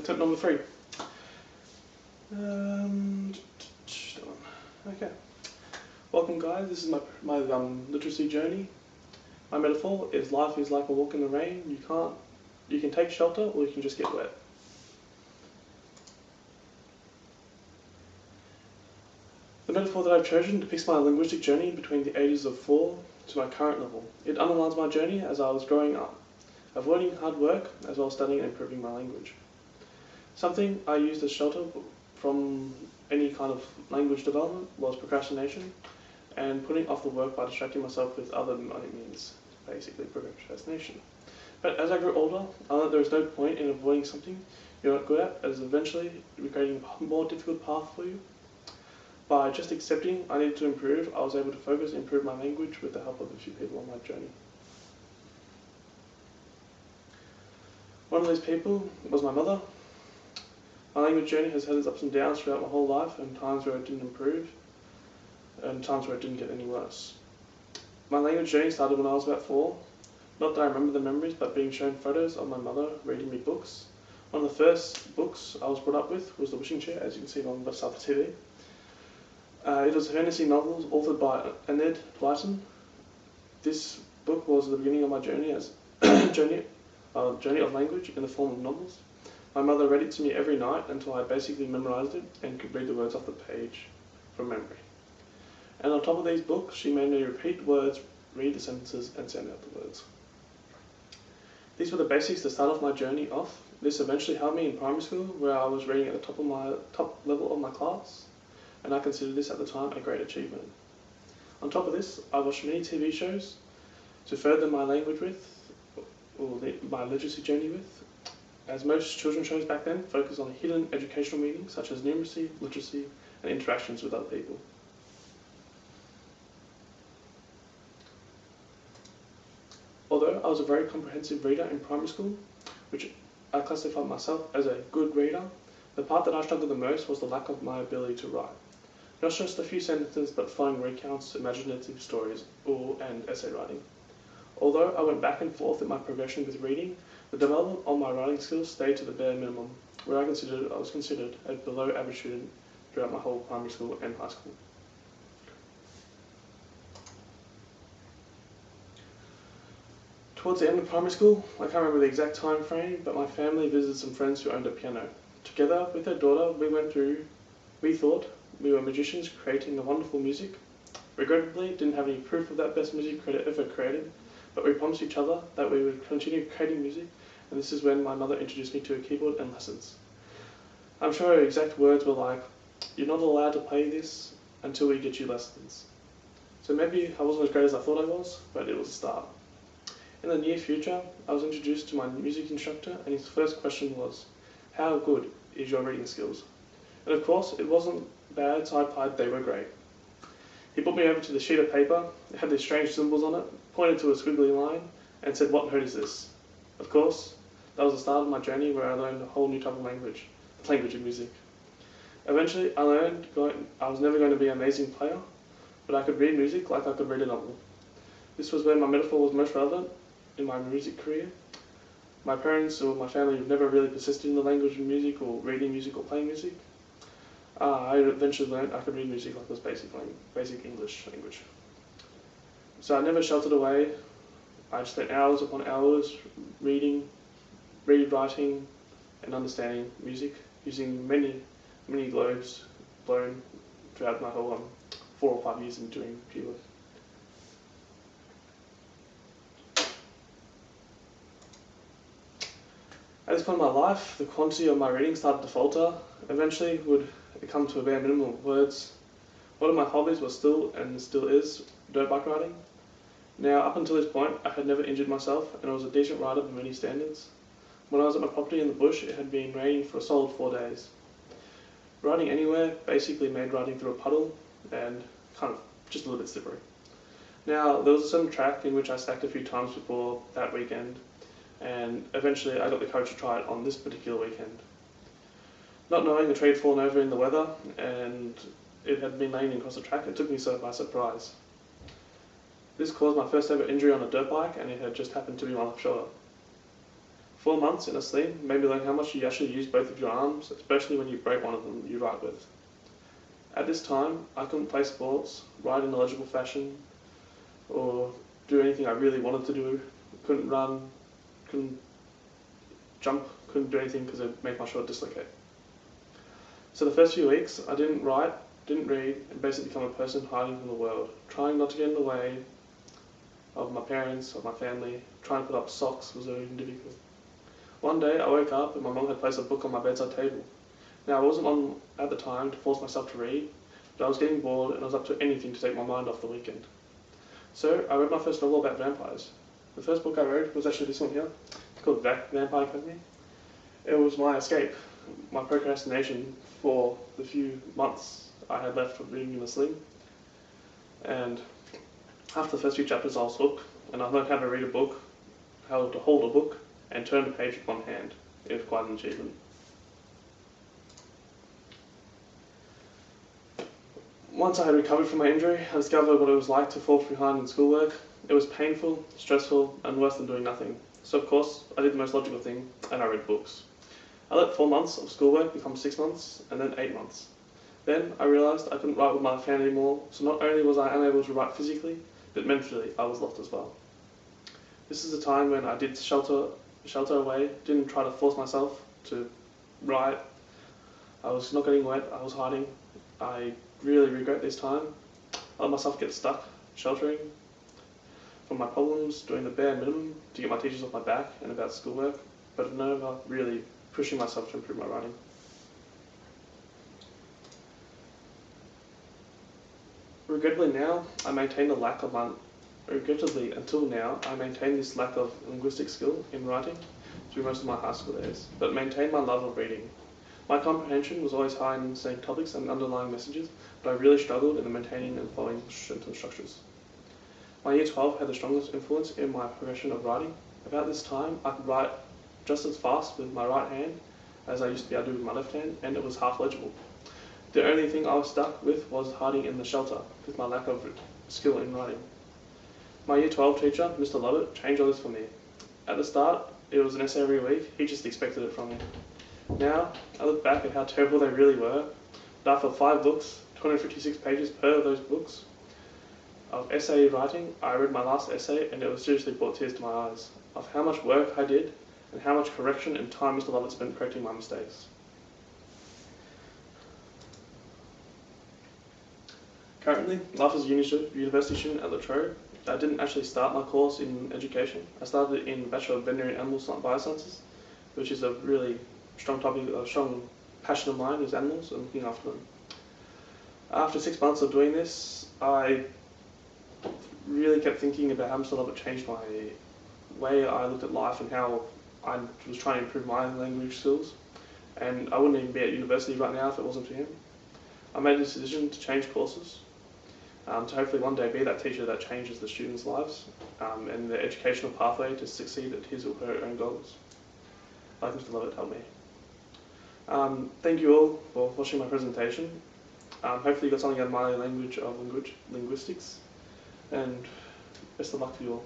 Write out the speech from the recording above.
attempt number 3. Okay. Welcome guys, this is my literacy journey. My metaphor is life is like a walk in the rain. You can take shelter or you can just get wet. The metaphor that I've chosen depicts my linguistic journey between the ages of 4 to my current level. It underlines my journey as I was growing up, avoiding hard work as well as studying and improving my language. Something I used as shelter from any kind of language development was procrastination and putting off the work by distracting myself with other means, basically procrastination. But as I grew older, I learned there is no point in avoiding something you're not good at, as eventually creating a more difficult path for you. By just accepting I needed to improve, I was able to focus and improve my language with the help of a few people on my journey. One of these people was my mother. My language journey has had its ups and downs throughout my whole life, and times where it didn't improve, and times where it didn't get any worse. My language journey started when I was about 4. Not that I remember the memories, but being shown photos of my mother reading me books. One of the first books I was brought up with was The Wishing Chair, as you can see on the left side of the TV. It was a fantasy novel authored by Enid Blyton. This book was the beginning of my journey as journey of language in the form of novels. My mother read it to me every night until I basically memorized it and could read the words off the page from memory. And on top of these books, she made me repeat words, read the sentences, and sound out the words. These were the basics to start off my journey off. This eventually helped me in primary school, where I was reading at the top level of my class, and I considered this at the time a great achievement. On top of this, I watched many TV shows to further my language with, or my literacy journey with, as most children's shows back then focused on hidden educational meanings such as numeracy, literacy, and interactions with other people. Although I was a very comprehensive reader in primary school, which I classified myself as a good reader, the part that I struggled the most was the lack of my ability to write. Not just a few sentences, but flowing recounts, imaginative stories, and essay writing. Although I went back and forth in my progression with reading, the development of my writing skills stayed to the bare minimum, where I was considered a below average student throughout my whole primary school and high school. Towards the end of primary school, I can't remember the exact time frame, but my family visited some friends who owned a piano. Together with their daughter, we thought we were magicians creating a wonderful music. Regrettably, didn't have any proof of that best music ever created, but we promised each other that we would continue creating music, and this is when my mother introduced me to a keyboard and lessons. I'm sure her exact words were like, "You're not allowed to play this until we get you lessons." So maybe I wasn't as great as I thought I was, but it was a start. In the near future, I was introduced to my music instructor, and his first question was, "How good is your reading skills?" And of course, it wasn't bad, so I replied they were great. He put me over to the sheet of paper, it had these strange symbols on it, pointed to a squiggly line, and said, "What note is this?" Of course, that was the start of my journey where I learned a whole new type of language, the language of music. Eventually, I learned I was never going to be an amazing player, but I could read music like I could read a novel. This was where my metaphor was most relevant in my music career. My parents or my family never really persisted in the language of music or reading music or playing music. I eventually learned I could read music like it was basic English language. So I never sheltered away. I spent hours upon hours writing, and understanding music, using many globes blown throughout my whole 4 or 5 years in doing keyboard. At this point in my life, the quantity of my reading started to falter. Eventually would come to a bare minimum of words. One of my hobbies was still is dirt bike riding. Now, up until this point, I had never injured myself, and I was a decent rider by many standards. When I was at my property in the bush, it had been raining for a solid 4 days. Riding anywhere basically made riding through a puddle, and kind of just a little bit slippery. Now, there was a certain track in which I stacked a few times before that weekend, and eventually I got the courage to try it on this particular weekend. Not knowing the tree had fallen over in the weather, and it had been laying across the track, it took me by surprise. This caused my first ever injury on a dirt bike, and it had just happened to be my left shoulder. 4 months in a sling made me learn how much you actually use both of your arms, especially when you break one of them you write with. At this time, I couldn't play sports, write in a legible fashion, or do anything I really wanted to do. Couldn't run, couldn't jump, couldn't do anything because it would make my shoulder dislocate. So the first few weeks, I didn't write, didn't read, and basically become a person hiding from the world, trying not to get in the way of my parents, of my family. Trying to put up socks was very difficult. One day, I woke up and my mum had placed a book on my bedside table. Now, I wasn't on at the time to force myself to read, but I was getting bored and I was up to anything to take my mind off the weekend. So, I read my first novel about vampires. The first book I read was actually this one here. It's called Vampire Academy. It was my escape, my procrastination for the few months I had left of being in a sling. And after the first few chapters, I was hooked, and I learned how to read a book, how to hold a book, and turn a page with one hand. It was quite an achievement. Once I had recovered from my injury, I discovered what it was like to fall behind in schoolwork. It was painful, stressful, and worse than doing nothing. So of course, I did the most logical thing, and I read books. I let 4 months of schoolwork become 6 months, and then 8 months. Then I realised I couldn't write with my fan anymore, so not only was I unable to write physically, but mentally I was lost as well. This is a time when I did shelter away, didn't try to force myself to write. I was not getting wet, I was hiding. I really regret this time. I let myself get stuck, sheltering from my problems, doing the bare minimum to get my teachers off my back and about schoolwork, but never really pushing myself to improve my writing. Regrettably until now, I maintain this lack of linguistic skill in writing through most of my high school days, but maintain my love of reading. My comprehension was always high in saying topics and underlying messages, but I really struggled in the maintaining and following sentence structures. My year 12 had the strongest influence in my progression of writing. About this time, I could write just as fast with my right hand as I used to be able to do with my left hand, and it was half legible. The only thing I was stuck with was hiding in the shelter with my lack of skill in writing. My year 12 teacher, Mr. Lovett, changed all this for me. At the start, it was an essay every week. He just expected it from me. Now, I look back at how terrible they really were. But after 5 books, 256 pages per of those books of essay writing, I read my last essay and it was seriously brought tears to my eyes of how much work I did and how much correction and time Mr. Lovett spent correcting my mistakes. Currently, life as a university student at La Trobe, I didn't actually start my course in education. I started in Bachelor of Veterinary and Animal Biosciences, which is a really strong passion of mine is animals and looking after them. After 6 months of doing this, I really kept thinking about how Mr. Lovett changed my way I looked at life and how I was trying to improve my language skills. And I wouldn't even be at university right now if it wasn't for him. I made this decision to change courses, to hopefully one day be that teacher that changes the students' lives and their educational pathway to succeed at his or her own goals, like Mr. Lovett helped me. Thank you all for watching my presentation. Hopefully you got something out of my language of linguistics, and best of luck to you all.